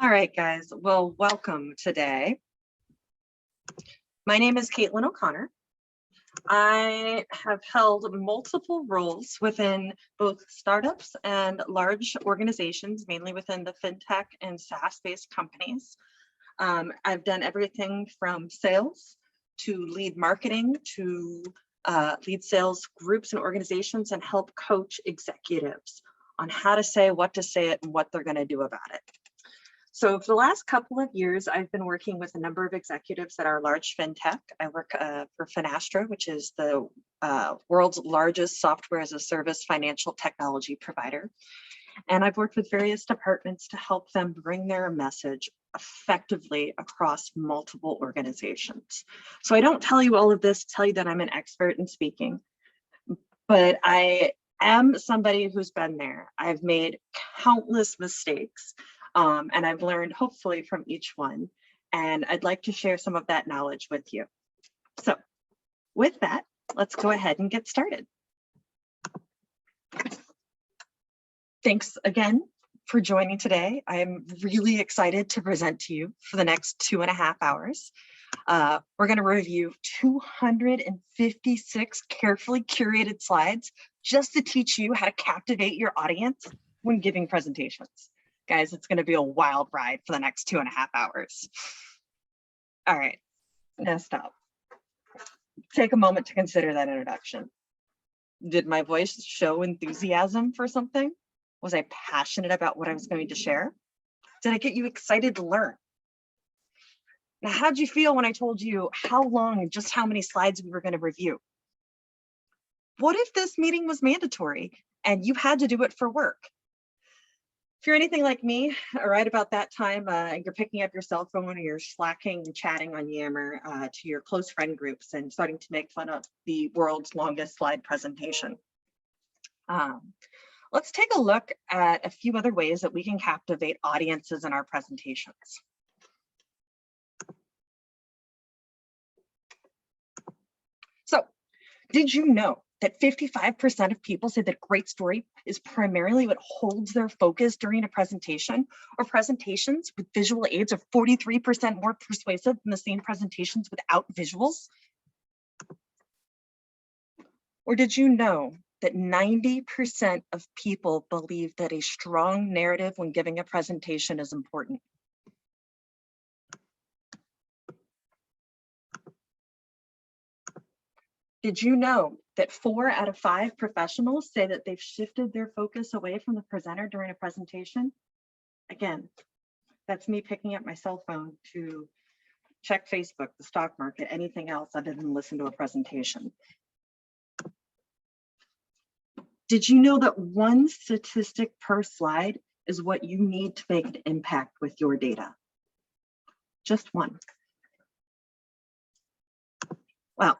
All right, guys. Well, welcome today. My name is Caitlin O'Connor. I have held multiple roles within both startups and large organizations, mainly within the fintech and SaaS-based companies. I've done everything from sales to lead marketing to lead sales groups and organizations and help coach executives on how to say, what to say it, and what they're going to do about it. So for the last couple of years, I've been working with a number of executives at our large fintech. I work for Finastra, which is the world's largest software as a service financial technology provider. And I've worked with various departments to help them bring their message effectively across multiple organizations. So I don't tell you all of this to tell you that I'm an expert in speaking, but I am somebody who's been there. I've made countless mistakes. And I've learned hopefully from each one, and I'd like to share some of that knowledge with you. So with that, let's go ahead and get started. Thanks again for joining today. I'm really excited to present to you for the next 2.5 hours. We're going to review 256 carefully curated slides just to teach you how to captivate your audience when giving presentations. Guys, it's going to be a wild ride for the next 2.5 hours. All right, now stop. Take a moment to consider that introduction. Did my voice show enthusiasm for something? Was I passionate about what I was going to share? Did I get you excited to learn? Now, how'd you feel when I told you how long and just how many slides we were going to review? What if this meeting was mandatory and you had to do it for work? If you're anything like me, right about that time, you're picking up your cell phone or you're slacking and chatting on Yammer to your close friend groups and starting to make fun of the world's longest slide presentation. Let's take a look at a few other ways that we can captivate audiences in our presentations. So, did you know that 55% of people say that great story is primarily what holds their focus during a presentation, or presentations with visual aids are 43% more persuasive than the same presentations without visuals? Or did you know that 90% of people believe that a strong narrative when giving a presentation is important? Did you know that 4 out of 5 professionals say that they've shifted their focus away from the presenter during a presentation? Again, that's me picking up my cell phone to check Facebook, the stock market, anything else other than listen to a presentation. Did you know that one statistic per slide is what you need to make an impact with your data? Just one. Well,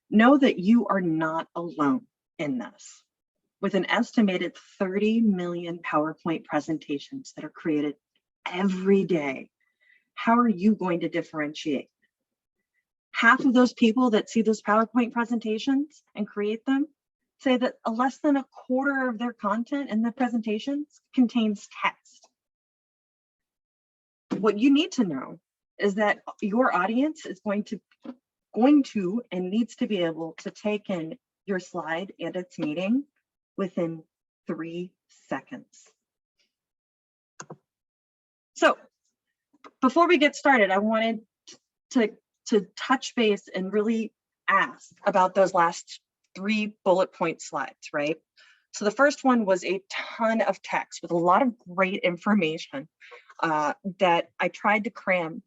know that you are not alone in this. With an estimated 30 million PowerPoint presentations that are created every day, how are you going to differentiate? Half of those people that see those PowerPoint presentations and create them say that less than a quarter of their content in the presentations contains text. What you need to know is that your audience is going to and needs to be able to take in your slide and its meaning within 3 seconds. So before we get started, I wanted to touch base and really ask about those last 3 bullet point slides, right? So the first one was a ton of text with a lot of great information that I tried to cram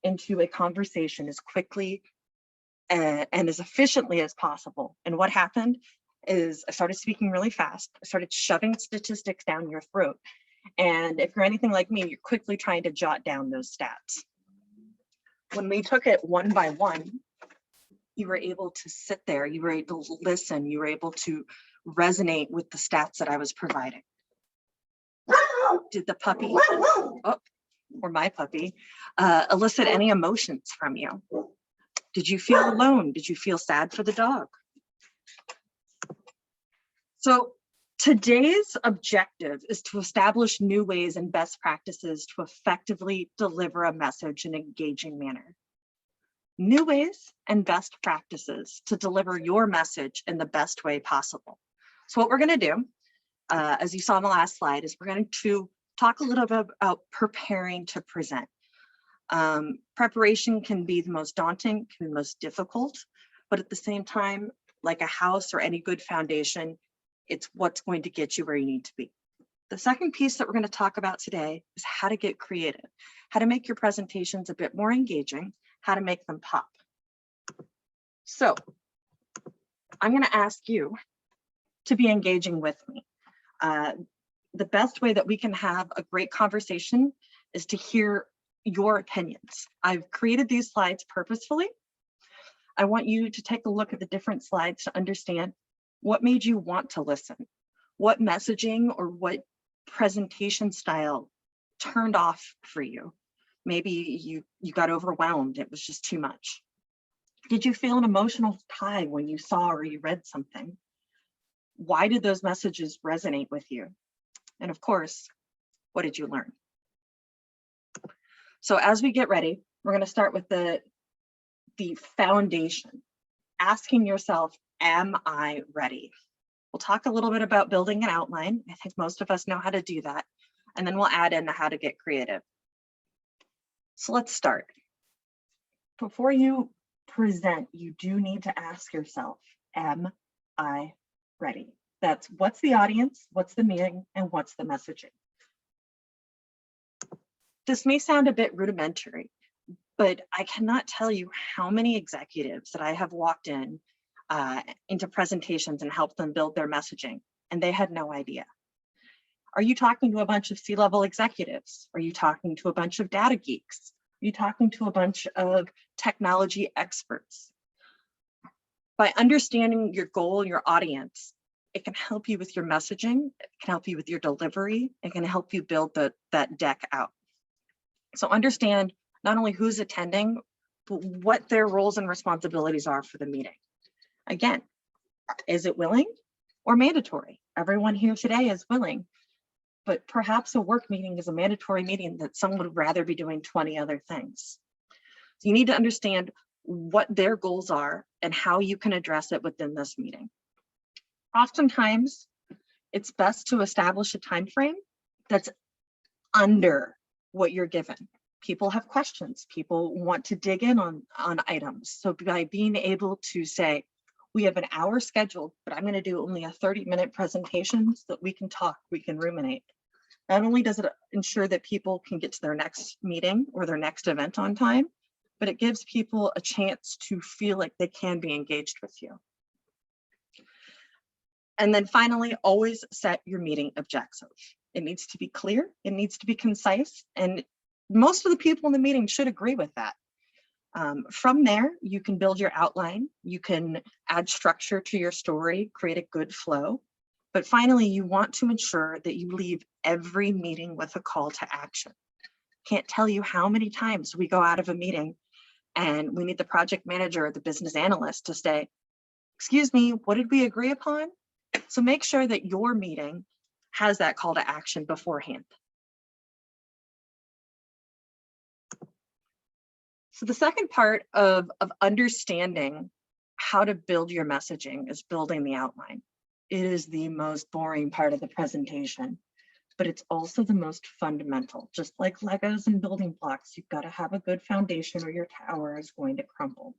into a conversation as quickly and as efficiently as possible. And what happened is I started speaking really fast. I started shoving statistics down your throat. And if you're anything like me, you're quickly trying to jot down those stats. When we took it one by one, you were able to sit there, you were able to listen, you were able to resonate with the stats that I was providing. Did the puppy, or my puppy, elicit any emotions from you? Did you feel alone? Did you feel sad for the dog? So Today's objective is to establish new ways and best practices to effectively deliver a message in an engaging manner. New ways and best practices to deliver your message in the best way possible. So what we're going to do, as you saw on the last slide, is we're going to talk a little bit about preparing to present. Preparation can be the most daunting, can be the most difficult, but at the same time, like a house or any good foundation, it's what's going to get you where you need to be. The second piece that we're going to talk about today is how to get creative, how to make your presentations a bit more engaging, how to make them pop. So I'm going to ask you to be engaging with me. The best way that we can have a great conversation is to hear your opinions. I've created these slides purposefully. I want you to take a look at the different slides to understand what made you want to listen, what messaging or what presentation style turned off for you. Maybe you got overwhelmed, it was just too much. Did you feel an emotional tie when you saw or you read something? Why did those messages resonate with you? And of course, what did you learn? So as we get ready, we're going to start with the foundation, asking yourself, am I ready? We'll talk a little bit about building an outline. I think most of us know how to do that. And then we'll add in the how to get creative. So let's start. Before you present, you do need to ask yourself, am I ready? That's what's the audience, what's the meaning, and what's the messaging. This may sound a bit rudimentary, but I cannot tell you how many executives that I have walked into presentations and helped them build their messaging, and they had no idea. Are you talking to a bunch of C-level executives? Are you talking to a bunch of data geeks? Are you talking to a bunch of technology experts? By understanding your goal, your audience, it can help you with your messaging, it can help you with your delivery, it can help you build that deck out. So understand not only who's attending, but what their roles and responsibilities are for the meeting. Again, is it willing or mandatory? Everyone here today is willing, but perhaps a work meeting is a mandatory meeting that someone would rather be doing 20 other things. So you need to understand what their goals are and how you can address it within this meeting. Oftentimes, it's best to establish a time frame that's under what you're given. People have questions. People want to dig in on items. So by being able to say, we have an hour scheduled, but I'm going to do only a 30-minute presentation so that we can talk, we can ruminate. Not only does it ensure that people can get to their next meeting or their next event on time, but it gives people a chance to feel like they can be engaged with you. And then finally, always set your meeting objective. It needs to be clear, it needs to be concise, and most of the people in the meeting should agree with that. From there, you can build your outline, you can add structure to your story, create a good flow. But finally, you want to ensure that you leave every meeting with a call to action. Can't tell you how many times we go out of a meeting and we need the project manager or the business analyst to say, excuse me, what did we agree upon? So make sure that your meeting has that call to action beforehand. So the second part of understanding how to build your messaging is building the outline. It is the most boring part of the presentation, but it's also the most fundamental. Just like Legos and building blocks, you've got to have a good foundation or your tower is going to crumble.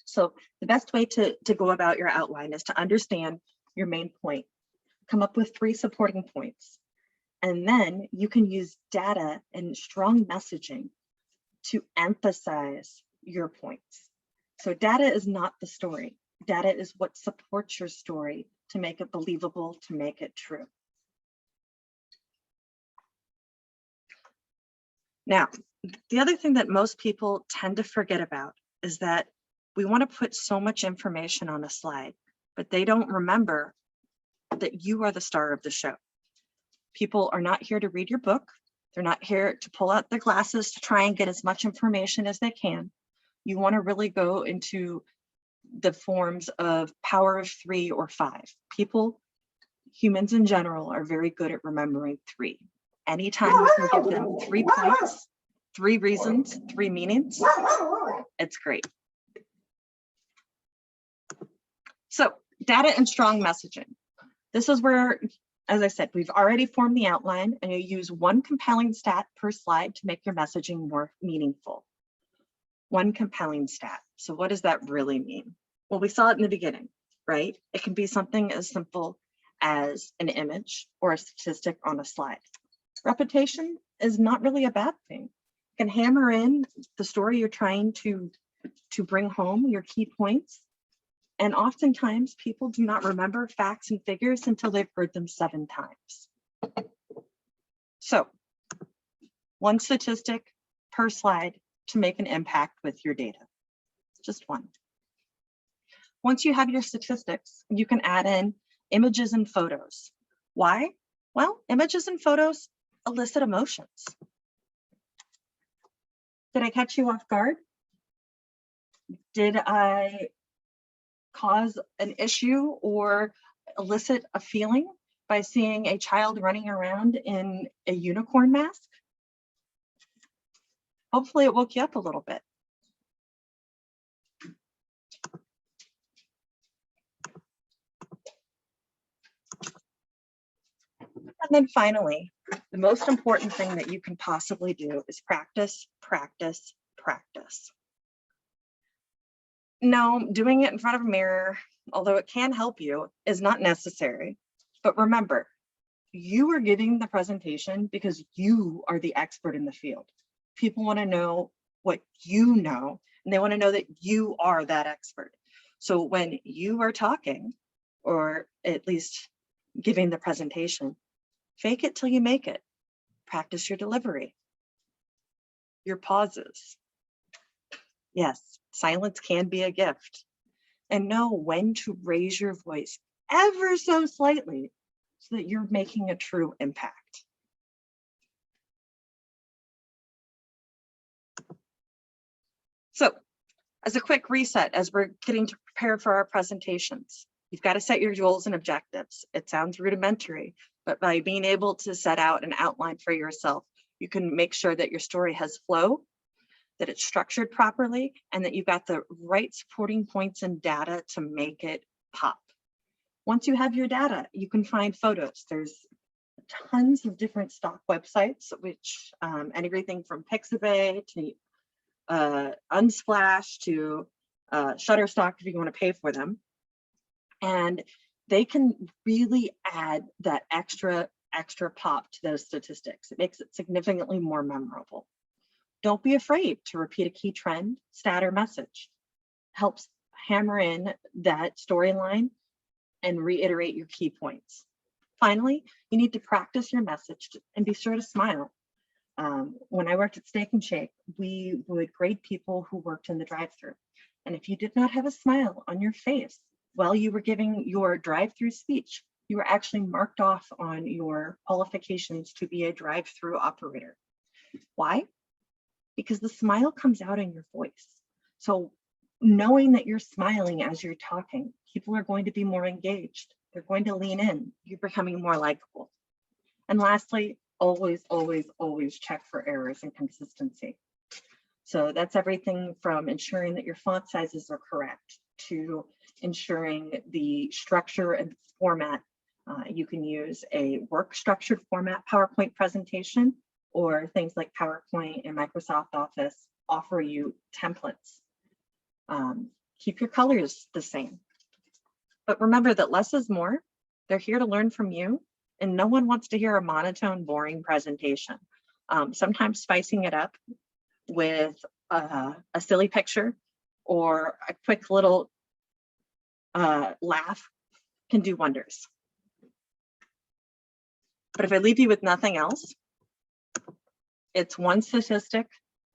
So the best way to go about your outline is to understand your main point. Come up with 3 supporting points. And then you can use data and strong messaging to emphasize your points. So data is not the story. Data is what supports your story to make it believable, to make it true. Now, the other thing that most people tend to forget about is that we want to put so much information on a slide, but they don't remember that you are the star of the show. People are not here to read your book. They're not here to pull out their glasses to try and get as much information as they can. You want to really go into the forms of power of 3 or 5. People Humans in general are very good at remembering 3. Anytime you can give them 3 points, 3 reasons, 3 meanings, it's great. So data and strong messaging. This is where, as I said, we've already formed the outline, and you use 1 compelling stat per slide to make your messaging more meaningful. 1 compelling stat. So what does that really mean? Well, we saw it in the beginning, right? It can be something as simple as an image or a statistic on a slide. Repetition is not really a bad thing. You can hammer in the story you're trying to bring home, your key points. And oftentimes people do not remember facts and figures until they've heard them 7 times. So 1 statistic per slide to make an impact with your data, just 1. Once you have your statistics, you can add in images and photos. Why? Well, images and photos elicit emotions. Did I catch you off guard? Did I cause an issue or elicit a feeling by seeing a child running around in a unicorn mask? Hopefully it woke you up a little bit. And then finally, the most important thing that you can possibly do is practice, practice, practice. No, doing it in front of a mirror, although it can help you, is not necessary. But remember, you are giving the presentation because you are the expert in the field. People want to know what you know, and they want to know that you are that expert. So when you are talking, or at least giving the presentation, fake it till you make it. Practice your delivery, your pauses. Yes, silence can be a gift. And know when to raise your voice ever so slightly so that you're making a true impact. So, as a quick reset, as we're getting to prepare for our presentations, you've got to set your goals and objectives. It sounds rudimentary, but by being able to set out an outline for yourself, you can make sure that your story has flow, that it's structured properly, and that you've got the right supporting points and data to make it pop. Once you have your data, you can find photos. There's tons of different stock websites, which everything from Captivate to Unsplash to Shutterstock if you want to pay for them. And they can really add that extra pop to those statistics. It makes it significantly more memorable. Don't be afraid to repeat a key trend, stat, or message. Helps hammer in that storyline and reiterate your key points. Finally, you need to practice your message and be sure to smile. When I worked at Steak and Shake, we would grade people who worked in the drive-thru. And if you did not have a smile on your face while you were giving your drive-thru speech, you were actually marked off on your qualifications to be a drive-thru operator. Why? Because the smile comes out in your voice. So knowing that you're smiling as you're talking, people are going to be more engaged. They're going to lean in. You're becoming more likable. And lastly, always, always, always check for errors and consistency. So that's everything from ensuring that your font sizes are correct to ensuring the structure and format. You can use a work structured format PowerPoint presentation, or things like PowerPoint and Microsoft Office offer you templates. Keep your colors the same. But remember that less is more. They're here to learn from you, and no one wants to hear a monotone, boring presentation. Sometimes spicing it up with a silly picture or a quick little laugh can do wonders. But if I leave you with nothing else, it's 1 statistic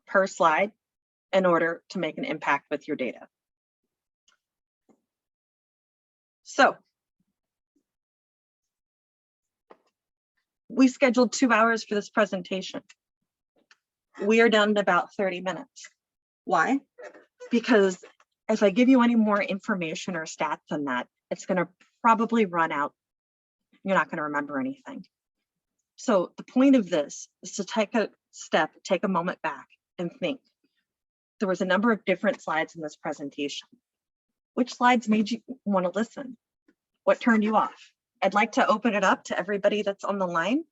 per slide in order to make an impact with your data. So we scheduled 2 hours for this presentation. We are down to about 30 minutes. Why? Because if I give you any more information or stats than that, it's going to probably run out you're not going to remember anything. So the point of this is to take a step, take a moment back and think. There was a number of different slides in this presentation. Which slides made you want to listen? What turned you off? I'd like to open it up to everybody that's on the line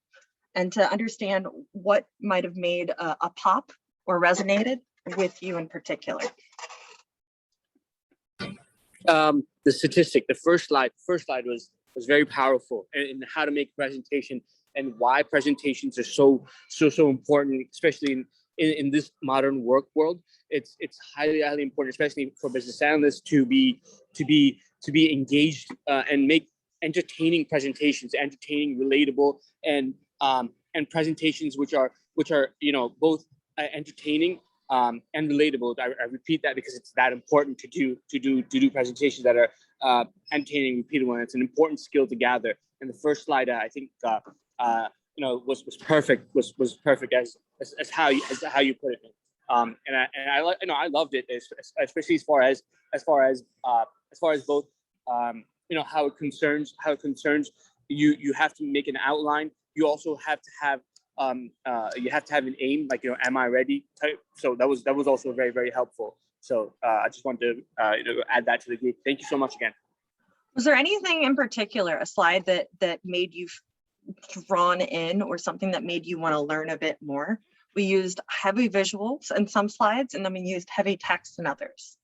and to understand what might have made a pop or resonated with you in particular. The statistic, the first slide was very powerful in how to make a presentation and why presentations are so important, especially in this modern work world. It's highly important, especially for business analysts to be engaged and make entertaining presentations, entertaining, relatable, and presentations which are both entertaining and relatable. I repeat that because it's that important to do presentations that are entertaining, repeatable, and it's an important skill to gather. And the first slide, I think, was perfect. Was perfect as how you put it. And I loved it, especially as far as both how it concerns you have to make an outline. You also have to have an aim, like, am I ready type. So that was also very, very helpful. So I just wanted to add that to the group. Thank you so much again. Was there anything in particular, a slide that made you drawn in, or something that made you want to learn a bit more? We used heavy visuals in some slides, and then we used heavy text in others.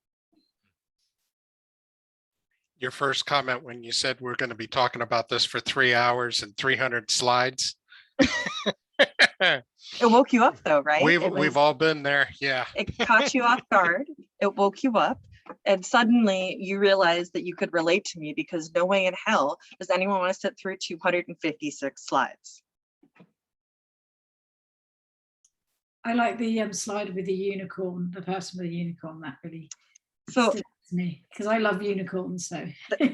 Your first comment when you said we're going to be talking about this for 3 hours and 300 slides. It woke you up though, right? We've all been there. Yeah. It caught you off guard. It woke you up. And suddenly you realized that you could relate to me, because no way in hell does anyone want to sit through 256 slides. I like the slide with the unicorn, the person with the unicorn. That really so stood out to me, because I love unicorns. So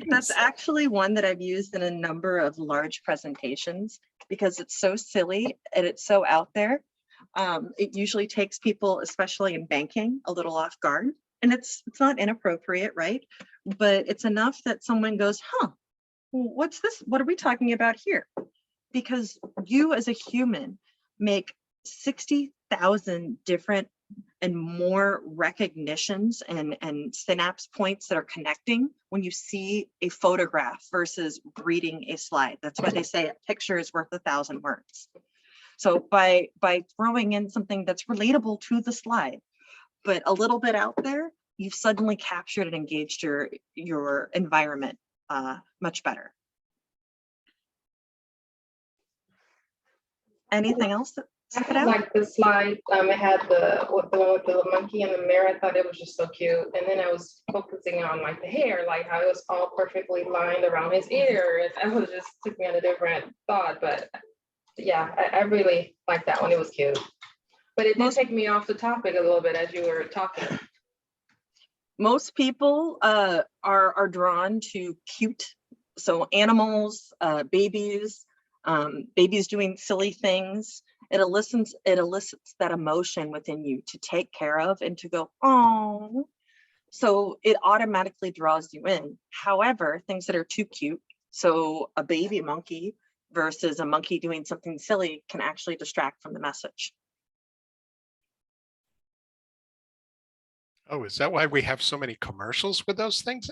that's actually one that I've used in a number of large presentations, because it's so silly and it's so out there. It usually takes people, especially in banking, a little off guard. And it's not inappropriate, right? But it's enough that someone goes, huh, what's this? What are we talking about here? Because you as a human make 60,000 different and more recognitions and synapse points that are connecting when you see a photograph versus reading a slide. That's why they say a picture is worth 1,000 words. So by throwing in something that's relatable to the slide, but a little bit out there, you've suddenly captured and engaged your environment much better. Anything else that stood out? Like the slide, it had the one with the monkey in the mirror. I thought it was just so cute. And then I was focusing on like the hair, like how it was all perfectly lined around his ear. And it just took me on a different thought. But yeah, I really liked that one. It was cute. But it did take me off the topic a little bit as you were talking. Most people are drawn to cute. So animals, babies doing silly things. It elicits that emotion within you to take care of and to go, oh. So it automatically draws you in. However, things that are too cute, so a baby monkey versus a monkey doing something silly, can actually distract from the message. Oh, is that why we have so many commercials with those things?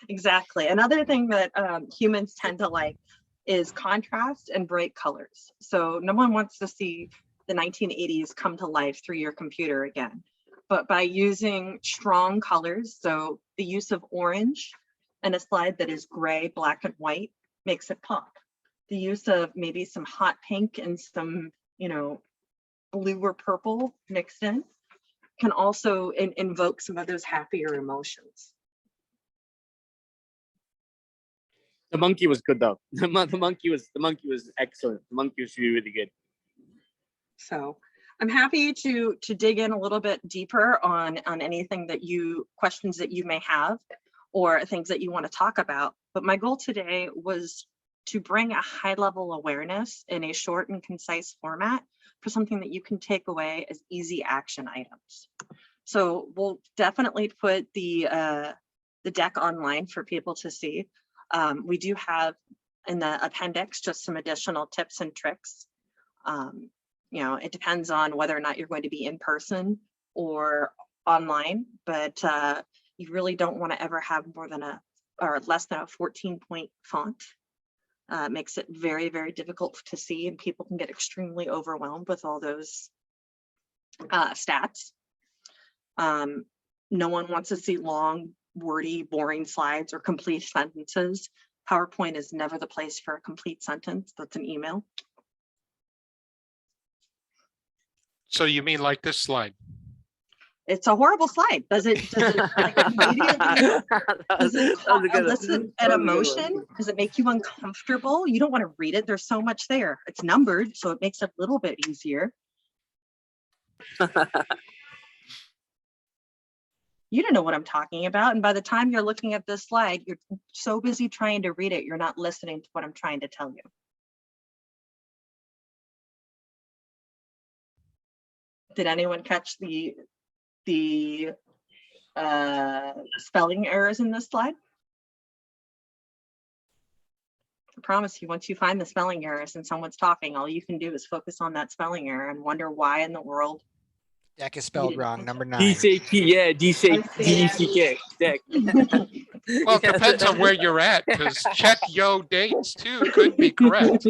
Exactly. Another thing that humans tend to like is contrast and bright colors. So no one wants to see the 1980s come to life through your computer again. But by using strong colors, so the use of orange and a slide that is gray, black, and white makes it pop. The use of maybe some hot pink and some, blue or purple mixed in can also invoke some of those happier emotions. The monkey was good though. The monkey was excellent. The monkey was really good. So I'm happy to dig in a little bit deeper on anything questions that you may have or things that you want to talk about. But my goal today was to bring a high level awareness in a short and concise format for something that you can take away as easy action items. So we'll definitely put the deck online for people to see. We do have in the appendix just some additional tips and tricks. You know, it depends on whether or not you're going to be in person or online, but you really don't want to ever have more than or less than a 14-point font. Makes it very, very difficult to see, and people can get extremely overwhelmed with all those stats. No one wants to see long, wordy, boring slides or complete sentences. PowerPoint is never the place for a complete sentence. That's an email. So you mean like this slide? It's a horrible slide. Does it like immediately, does it elicit an emotion? Does it make you uncomfortable? You don't want to read it. There's so much there. It's numbered, so it makes it a little bit easier. You don't know what I'm talking about. And by the time you're looking at this slide, you're so busy trying to read it, you're not listening to what I'm trying to tell you. Did anyone catch the spelling errors in this slide? I promise you, once you find the spelling errors and someone's talking, all you can do is focus on that spelling error and wonder why in the world. Deck is spelled wrong. Number 9. D-C-K, yeah, D-C-K, deck. Well, it depends on where you're at, because check yo dates too could be correct.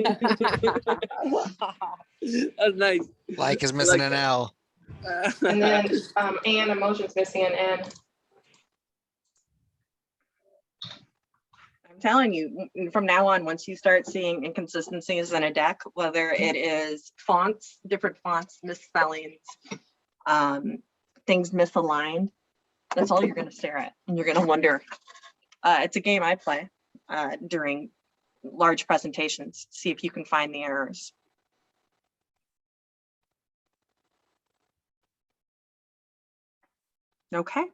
That's nice. Like is missing an L. And then and emotions missing an N. I'm telling you, from now on, once you start seeing inconsistencies in a deck, whether it is fonts, different fonts, misspellings, things misaligned, that's all you're going to stare at, and you're going to wonder. It's a game I play during large presentations. See if you can find the errors. Okay.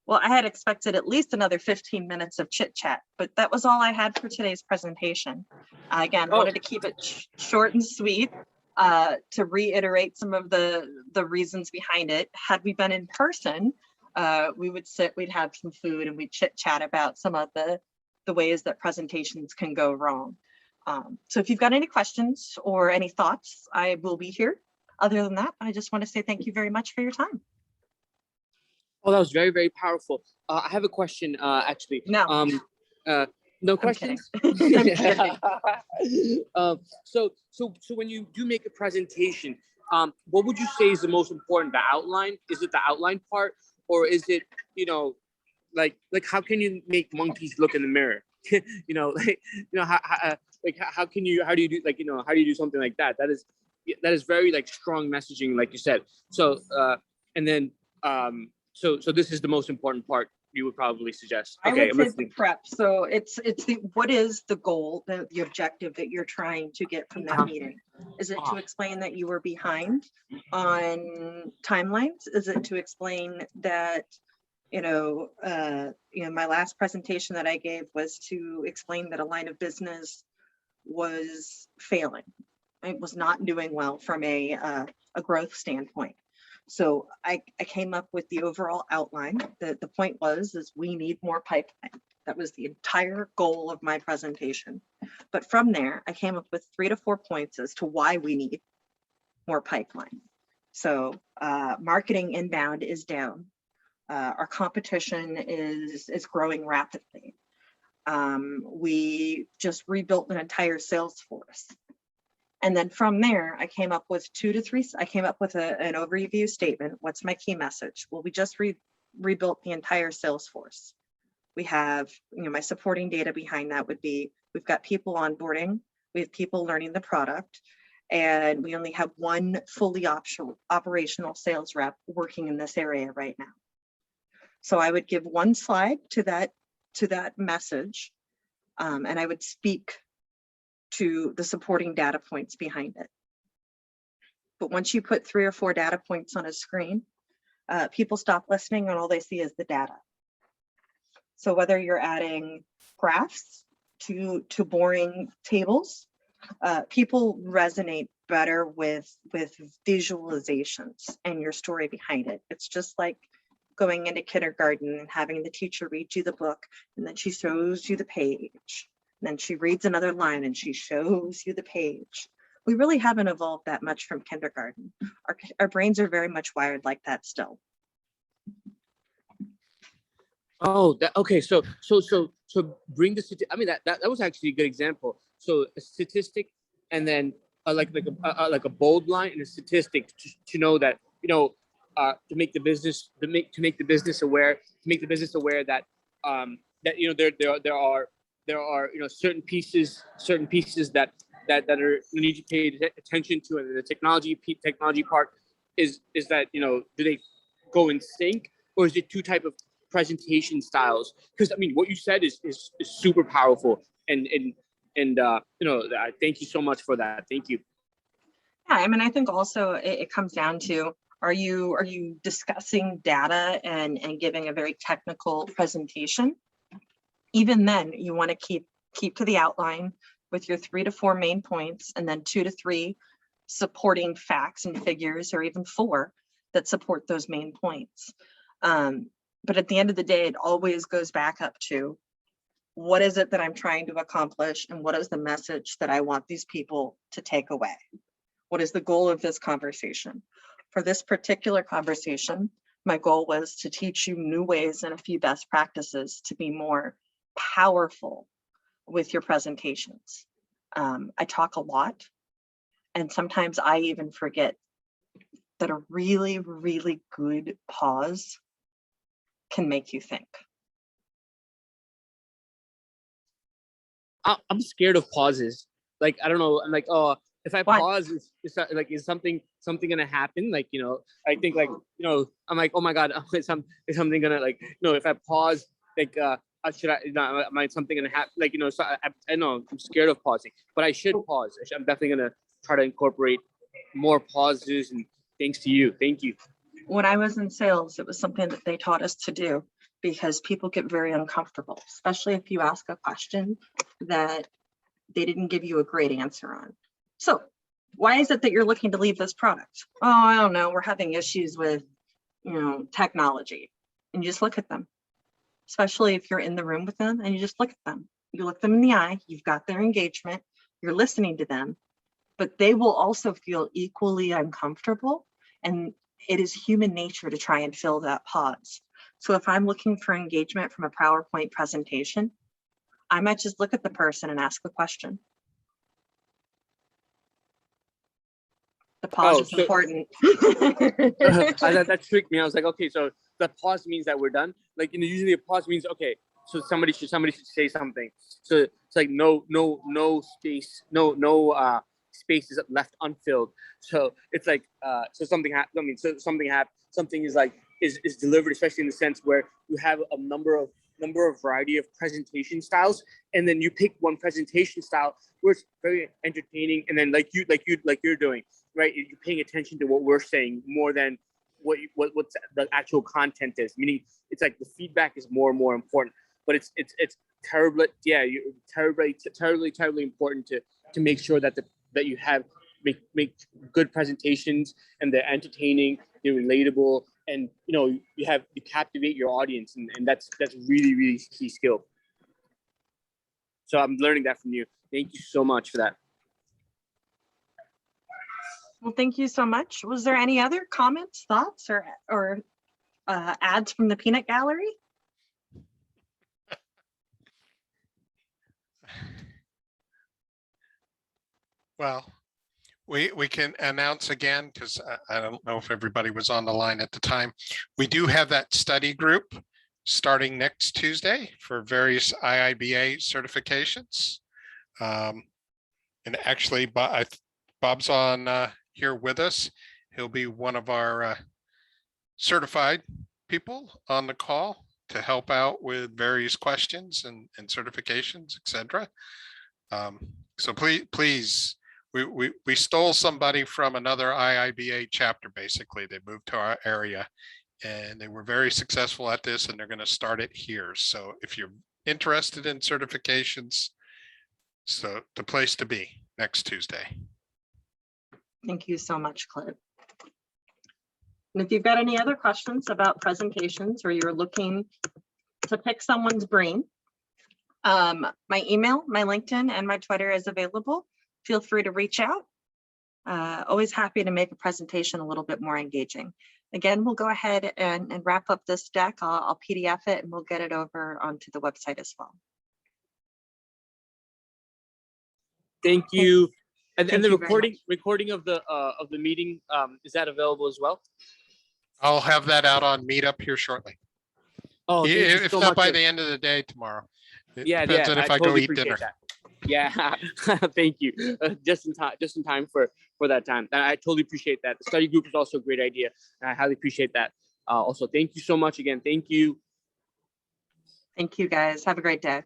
Well, I had expected at least another 15 minutes of chit chat, but that was all I had for today's presentation. Again, wanted to keep it short and sweet. To reiterate some of the reasons behind it. Had we been in person, we would sit, we'd have some food, and we'd chit chat about some of the ways that presentations can go wrong. So if you've got any questions or any thoughts, I will be here. Other than that, I just want to say thank you very much for your time. Oh, that was very, very powerful. I have a question, actually. No. No I'm questions? kidding. I'm kidding. So when you do make a presentation, what would you say is the most important? The outline? Is it the outline part, or is it, you know, like how can you make monkeys look in the mirror? How do you do, like, how do you do something like that? That is very like strong messaging, like you said. So and then so this is the most important part you would probably suggest. Okay, I would say the prep. So it's what is the goal, the objective that you're trying to get from that meeting? Is it to explain that you were behind on timelines? Is it to explain that, my last presentation that I gave was to explain that a line of business was failing. It was not doing well from a growth standpoint. So I came up with the overall outline. The point was we need more pipeline. That was the entire goal of my presentation. But from there, I came up with 3 to 4 points as to why we need more pipeline. So marketing inbound is down. Our competition is growing rapidly. We just rebuilt an entire sales force. And then from there, I came up with 2 to 3. I came up with an overview statement. What's my key message? Well, we just rebuilt the entire sales force. We have, my supporting data behind that would be, we've got people onboarding, we have people learning the product, and we only have 1 fully operational sales rep working in this area right now. So I would give 1 slide to that message, and I would speak to the supporting data points behind it. But once you put 3 or 4 data points on a screen, people stop listening and all they see is the data. So whether you're adding graphs to boring tables, people resonate better with visualizations and your story behind it. It's just like going into kindergarten and having the teacher read you the book, and then she shows you the page. And then she reads another line and she shows you the page. We really haven't evolved that much from kindergarten. Our brains are very much wired like that still. Oh, okay. So bring the I mean that was actually a good example. So a statistic, and then like a bold line and a statistic to know that to make the business aware that that there are certain pieces that are need to pay attention to, and the technology part is that do they go in sync, or is it two type of presentation styles? Because I mean, what you said is super powerful, and I thank you so much for that. Thank you. Yeah, I mean, I think also it comes down to, are you discussing data and giving a very technical presentation? Even then, you want to keep to the outline with your 3 to 4 main points, and then 2 to 3 supporting facts and figures, or even 4 that support those main points. But at the end of the day, it always goes back up to, what is it that I'm trying to accomplish, and what is the message that I want these people to take away? What is the goal of this conversation? For this particular conversation, my goal was to teach you new ways and a few best practices to be more powerful with your presentations. I talk a lot, and sometimes I even forget that a really, really good pause can make you think. I'm scared of pauses. Like, I don't know. I'm like, oh, if I Why? pause, is something gonna happen? Like, I think like, I'm like, oh my God, is something gonna, like, if I pause, like, should I, am something gonna happen? Like, so I know I'm scared of pausing, but I should pause. I'm definitely gonna try to incorporate more pauses, and thanks to you. Thank you. When I was in sales, it was something that they taught us to do, because people get very uncomfortable, especially if you ask a question that they didn't give you a great answer on. So why is it that you're looking to leave this product? Oh, I don't know. We're having issues with, technology. And you just look at them, especially if you're in the room with them, and you just look at them. You look them in the eye, you've got their engagement, you're listening to them, but they will also feel equally uncomfortable. And it is human nature to try and fill that pause. So if I'm looking for engagement from a PowerPoint presentation, I might just look at the person and ask a question. The pause is important. That tricked me. I was like, okay, so the pause means that we're done. Like, usually a pause means, okay, so somebody should say something. So it's like no space, no space is left unfilled. So it's like so something happened. I mean, so something is like is delivered, especially in the sense where you have a number of variety of presentation styles, and then you pick one presentation style where it's very entertaining, and then like you're doing, right? You're paying attention to what we're saying more than what's the actual content is. Meaning, it's like the feedback is more and more important. But it's terribly, yeah, terribly important to make sure that you have make good presentations, and they're entertaining, they're relatable, and you captivate your audience, and that's really, really key skill. So I'm learning that from you. Thank you so much for that. Well, thank you so much. Was there any other comments, thoughts, or ads from the peanut gallery? Well, we can announce again, because I don't know if everybody was on the line at the time. We do have that study group starting next Tuesday for various IIBA certifications. And actually, Bob's on here with us. He'll be one of our certified people on the call to help out with various questions and certifications, etc. So please, we stole somebody from another IIBA chapter. Basically, they moved to our area, and they were very successful at this, and they're going to start it here. So if you're interested in certifications, so the place to be next Tuesday. Thank you so much, Clint. And if you've got any other questions about presentations or you're looking to pick someone's brain, my email, my LinkedIn, and my Twitter is available. Feel free to reach out. Always happy to make a presentation a little bit more engaging. Again, we'll go ahead and wrap up this deck. I'll PDF it and we'll get it over onto the website as well. Thank you. And Thank the you very recording of the meeting, is that available as well? I'll have that out on Meetup here shortly. Oh, thank you If so not much. by the end of the day tomorrow. It Yeah, depends on if I go totally eat appreciate dinner. that. Yeah, thank you. Just in time for that time. I totally appreciate that. The study group is also a great idea, and I highly appreciate that. Also, thank you so much again. Thank you. Thank you, guys. Have a great day.